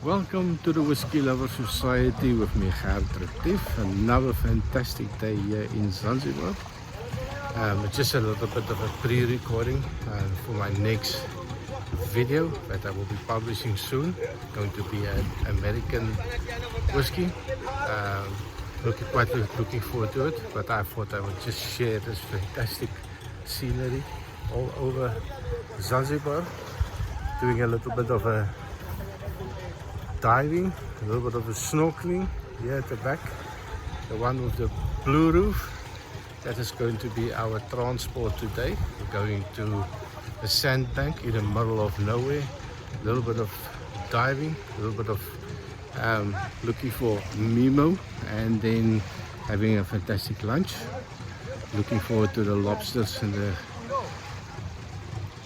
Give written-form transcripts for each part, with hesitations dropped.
Welcome to the Whiskey Lover Society with Michters. Another fantastic day here in Zanzibar. It's just a little bit of a pre-recording for my next video that I will be publishing soon. It's going to be an American whiskey. Looking forward to it, but I thought I would just share this fantastic scenery all over Zanzibar, doing a little bit of a diving, a little bit of a snorkeling here at the back, the one with the blue roof. That is going to be our transport today. We're going to a sandbank in the middle of nowhere, a little bit of diving, a little bit of looking for Mimo, and then having a fantastic lunch. Looking forward to the lobsters and the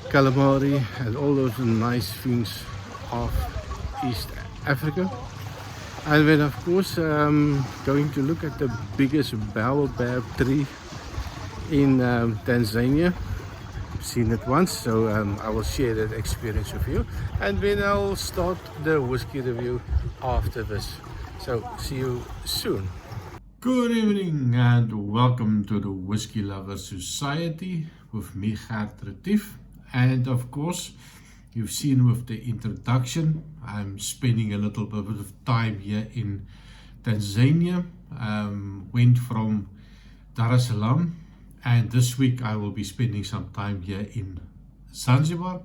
calamari and all those nice things of East Africa. And then of course going to look at the biggest baobab tree in Tanzania. I've seen it once, so I will share that experience with you, and then I'll start the whiskey review after this. So see you soon. Good evening and welcome to the Whiskey Lover Society with Michters. And of course, you've seen with the introduction, I'm spending a little bit of time here in Tanzania. Went from Dar es Salaam, and this week I will be spending some time here in Zanzibar.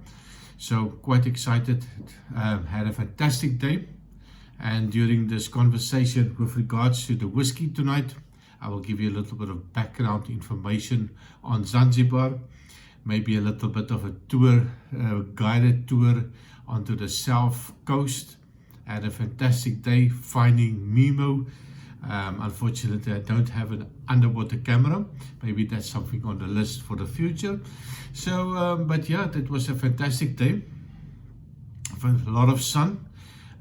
So quite excited. Had a fantastic day, and during this conversation with regards to the whiskey tonight, I will give you a little bit of background information on Zanzibar. Maybe a little bit of a tour, guided tour onto the south coast. Had a fantastic day finding Mimo. Unfortunately, I don't have an underwater camera. Maybe that's something on the list for the future. So, but yeah, that was a fantastic day. A lot of sun.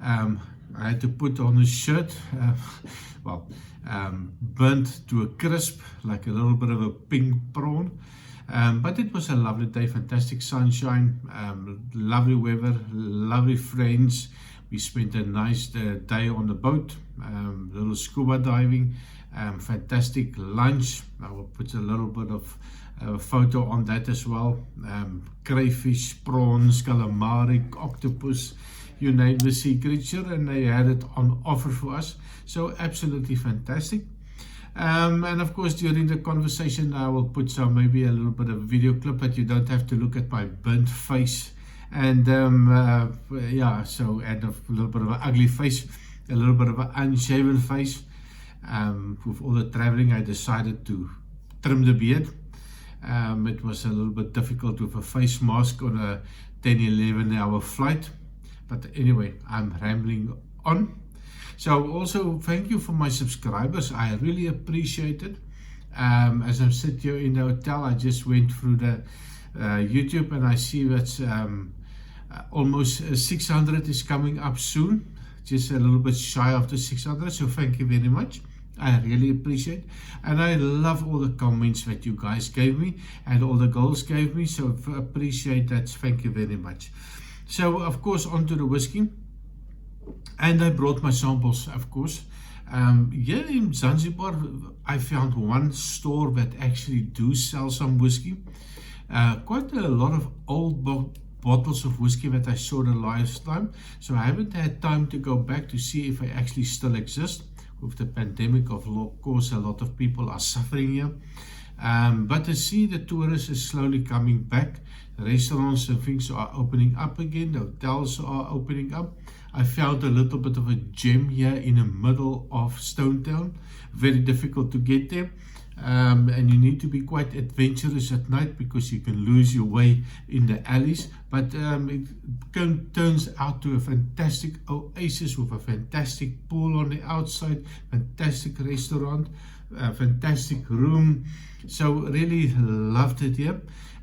I had to put on a shirt, burnt to a crisp, like a little bit of a pink prawn. But it was a lovely day, fantastic sunshine, lovely weather, lovely friends. We spent a nice day on the boat, little scuba diving, fantastic lunch. I will put a little bit of photo on that as well. Crayfish, prawns, calamari, octopus, you name the sea creature, and they had it on offer for us. So absolutely fantastic. And of course, during the conversation, I will put maybe a little bit of video clip that you don't have to look at my burnt face. And yeah, so and a little bit of an ugly face, a little bit of an unshaven face. With all the traveling, I decided to trim the beard. It was a little bit difficult with a face mask on a 10-11 hour flight. But anyway, I'm rambling on. So also thank you for my subscribers. I really appreciate it. As I'm sitting here in the hotel, I just went through the YouTube, and I see that's almost 600 is coming up soon. Just a little bit shy of the 600. So thank you very much. I really appreciate it. And I love all the comments that you guys gave me and all the girls gave me. So appreciate that. Thank you very much. So of course, onto the whiskey. And I brought my samples, of course. Here in Zanzibar, I found one store that actually do sell some whiskey. Quite a lot of old bottles of whiskey that I saw the last time. So I haven't had time to go back to see if they actually still exist. With the pandemic, of course, a lot of people are suffering here. But to see the tourists is slowly coming back. The restaurants and things are opening up again. The hotels are opening up. I found a little bit of a gem here in the middle of Stone Town. Very difficult to get there. And you need to be quite adventurous at night because you can lose your way in the alleys. But it turns out to a fantastic oasis with a fantastic pool on the outside, fantastic restaurant, fantastic room. So really loved it here.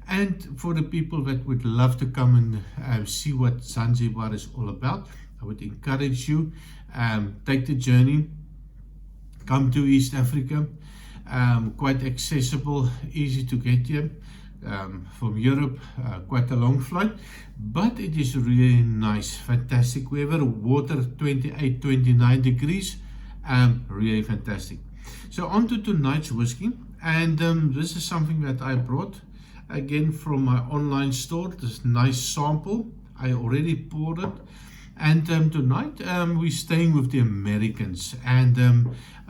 And for the people that would love to come and see what Zanzibar is all about, I would encourage you, take the journey, come to East Africa. Quite accessible, easy to get here. from Europe, quite a long flight, but it is really nice, fantastic weather, water 28, 29 degrees, really fantastic. So on to tonight's whiskey, and this is something that I brought again from my online store. This nice sample, I already poured it. And tonight we're staying with the Americans, and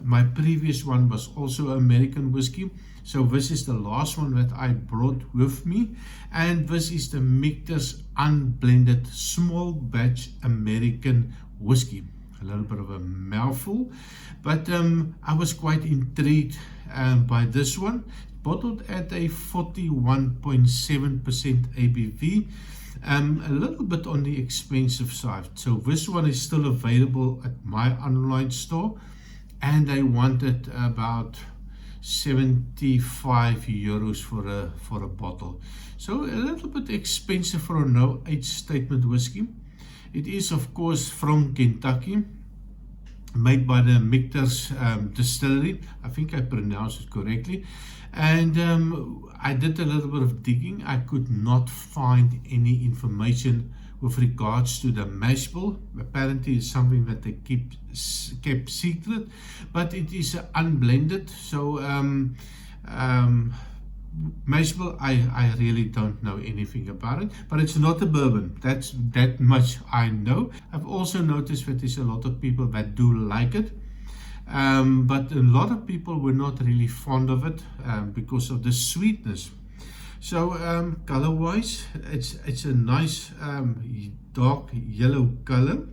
my previous one was also American whiskey. So this is the last one that I brought with me, and this is the Michters unblended small batch American whiskey. A little bit of a mouthful, but I was quite intrigued by this one. Bottled at a 41.7% ABV. A little bit on the expensive side. So this one is still available at my online store, and I wanted about 75 euros for a bottle. So a little bit expensive for a no age statement whiskey. It is of course from Kentucky, made by the Michters distillery. I think I pronounced it correctly. And I did a little bit of digging. I could not find any information with regards to the mash bill. Apparently it's something that they kept secret, but it is unblended. So mash bill, I really don't know anything about it, but it's not a bourbon. That much I know. I've also noticed that there's a lot of people that do like it. But a lot of people were not really fond of it because of the sweetness. So color wise, it's a nice dark yellow color,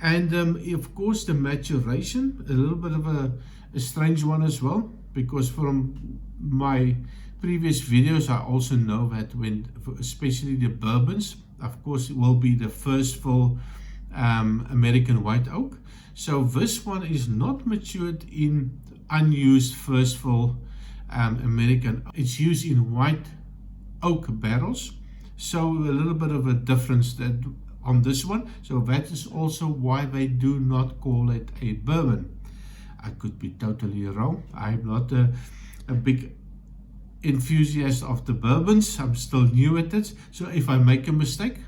and of course the maturation, a little bit of a strange one as well, because from my previous videos I also know that when, especially the bourbons, of course it will be the first full American white oak. So this one is not matured in unused first full American. It's used in white oak barrels. So a little bit of a difference that on this one. So that is also why they do not call it a bourbon. I could be totally wrong. I'm not a big enthusiast of the bourbons. I'm still new at it. So if I make a mistake,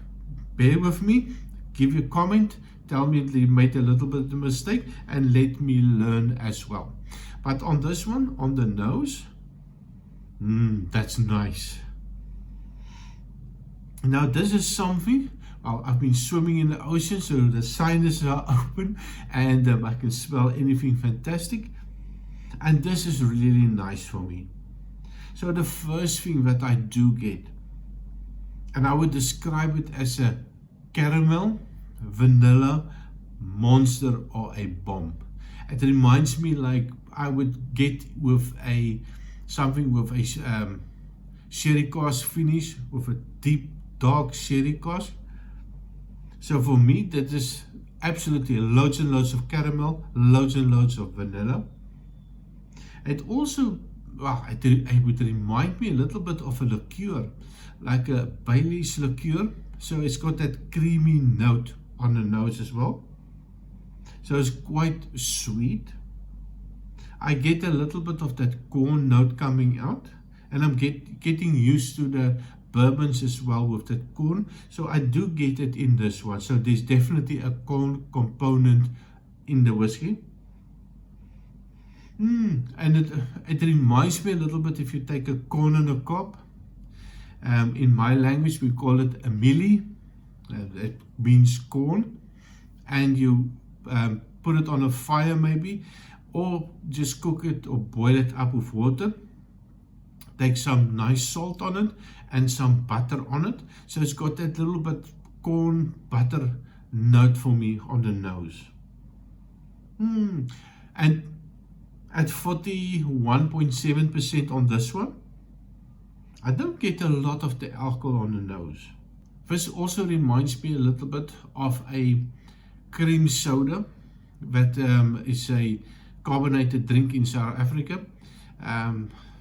bear with me, give you a comment. Tell me they made a little bit of a mistake and let me learn as well. But on this one, on the nose, that's nice. Now this is something, well, I've been swimming in the ocean, so the sinuses are open, and I can smell anything fantastic. And this is really nice for me. So the first thing that I do get, and I would describe it as a caramel, vanilla, monster, or a bomb. It reminds me like I would get with something with a sherry cask finish, with a deep dark sherry cask. So for me that is absolutely loads and loads of caramel, loads and loads of vanilla. It also, well, it would remind me a little bit of a liqueur, like a Bailey's liqueur. So it's got that creamy note on the nose as well. So it's quite sweet. I get a little bit of that corn note coming out, and I'm getting used to the bourbons as well with that corn. So I do get it in this one. So there's definitely a corn component in the whiskey. And it reminds me a little bit, if you take a corn on a cob. In my language we call it a mealie. It means corn, and you put it on a fire maybe, or just cook it or boil it up with water. Take some nice salt on it and some butter on it. So it's got that little bit corn butter note for me on the nose. And at 41.7% on this one, I don't get a lot of the alcohol on the nose. This also reminds me a little bit of a cream soda that is a carbonated drink in South Africa.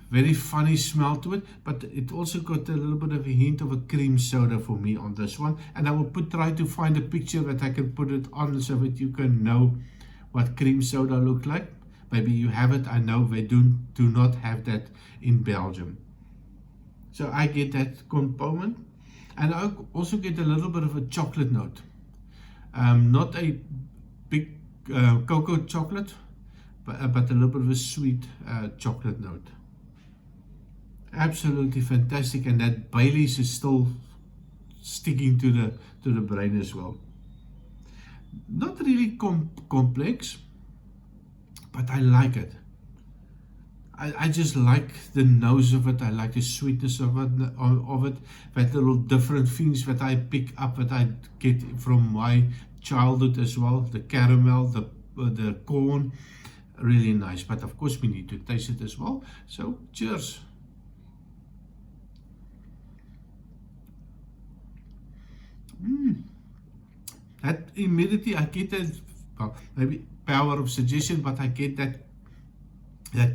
Very funny smell to it, but it also got a little bit of a hint of a cream soda for me on this one. And I will try to find a picture that I can put it on so that you can know what cream soda look like. Maybe you have it. I know they do not have that in Belgium. So I get that component, and I also get a little bit of a chocolate note. Not a big cocoa chocolate, but a little bit of a sweet chocolate note. Absolutely fantastic, and that Bailey's is still sticking to the brain as well. Not really complex, but I like it. I just like the nose of it. I like the sweetness of it. That little different things that I pick up, that I get from my childhood as well. The caramel, the corn, really nice. But of course we need to taste it as well. So cheers. That immediately I get that, well, maybe power of suggestion, but I get that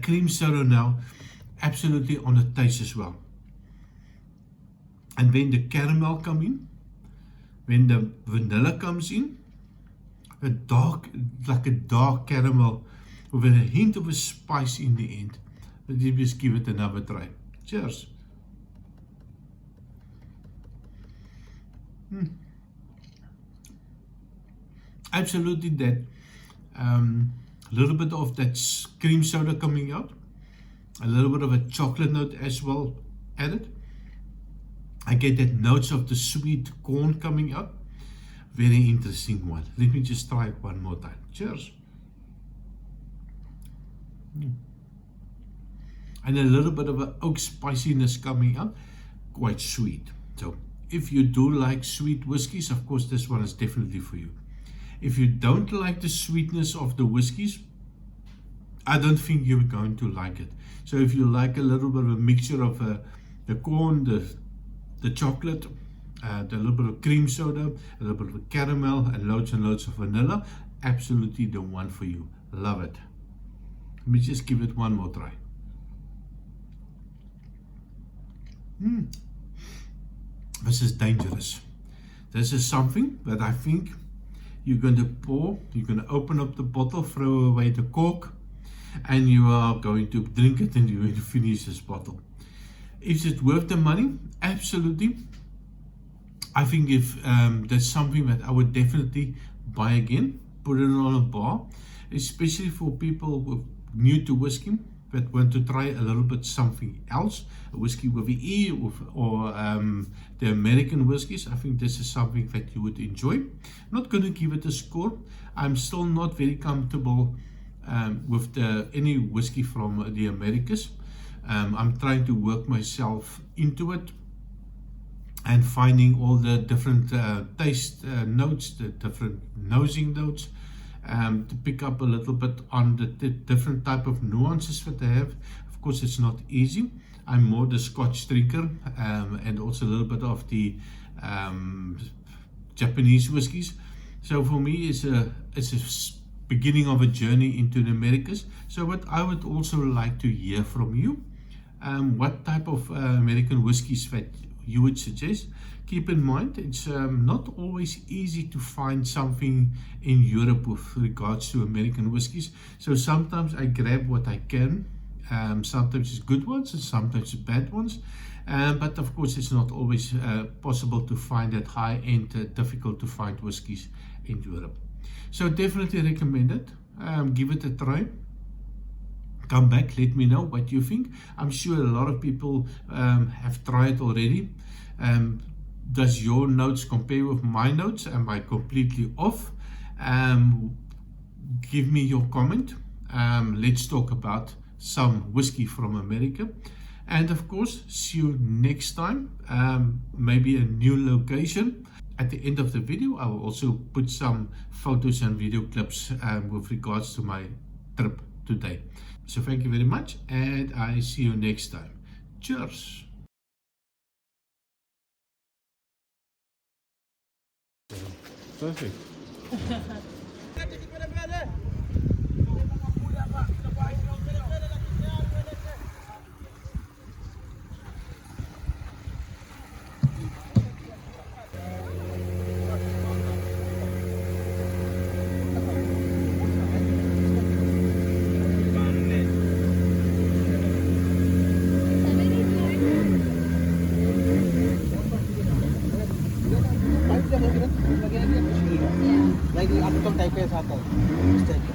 cream soda now absolutely on the taste as well. And when the caramel comes in, when the vanilla comes in, like a dark caramel with a hint of a spice in the end. Let's just give it another try. Cheers. Absolutely that little bit of that cream soda coming out, a little bit of a chocolate note as well added. I get that notes of the sweet corn coming out. Very interesting one. Let me just try it one more time. Cheers. And a little bit of an oak spiciness coming out. Quite sweet. So if you do like sweet whiskies, of course this one is definitely for you. If you don't like the sweetness of the whiskies, I don't think you're going to like it. So if you like a little bit of a mixture of the corn, the chocolate, the little bit of cream soda, a little bit of caramel, and loads of vanilla, absolutely the one for you. Love it. Let me just give it one more try. This is dangerous. This is something that I think you're going to pour, you're going to open up the bottle, throw away the cork, and you are going to drink it and you're going to finish this bottle. Is it worth the money? Absolutely. I think if that's something that I would definitely buy again, put it on a bar, especially for people who are new to whiskey that want to try a little bit something else, a whiskey with the E or the American whiskies. I think this is something that you would enjoy. I'm not going to give it a score. I'm still not very comfortable with any whiskey from the Americas. I'm trying to work myself into it and finding all the different taste notes, the different nosing notes, to pick up a little bit on the different type of nuances that they have. Of course, it's not easy. I'm more the Scotch drinker, and also a little bit of the Japanese whiskies. So for me, it's a beginning of a journey into the Americas. So what I would also like to hear from you, what type of American whiskies that you would suggest. Keep in mind, it's not always easy to find something in Europe with regards to American whiskies. So sometimes I grab what I can. Sometimes it's good ones and sometimes it's bad ones. But of course, it's not always possible to find that high-end, difficult to find whiskies in Europe. So definitely recommend it. Give it a try. Come back, let me know what you think. I'm sure a lot of people have tried already. Does your notes compare with my notes? Am I completely off? Give me your comment. Let's talk about some whiskey from America. And of course, see you next time. Maybe a new location. At the end of the video, I will also put some photos and video clips with regards to my trip today. So thank you very much, and I see you next time. Cheers! Perfect. ఇది అర్థం type చేసి ఆతాయి mistake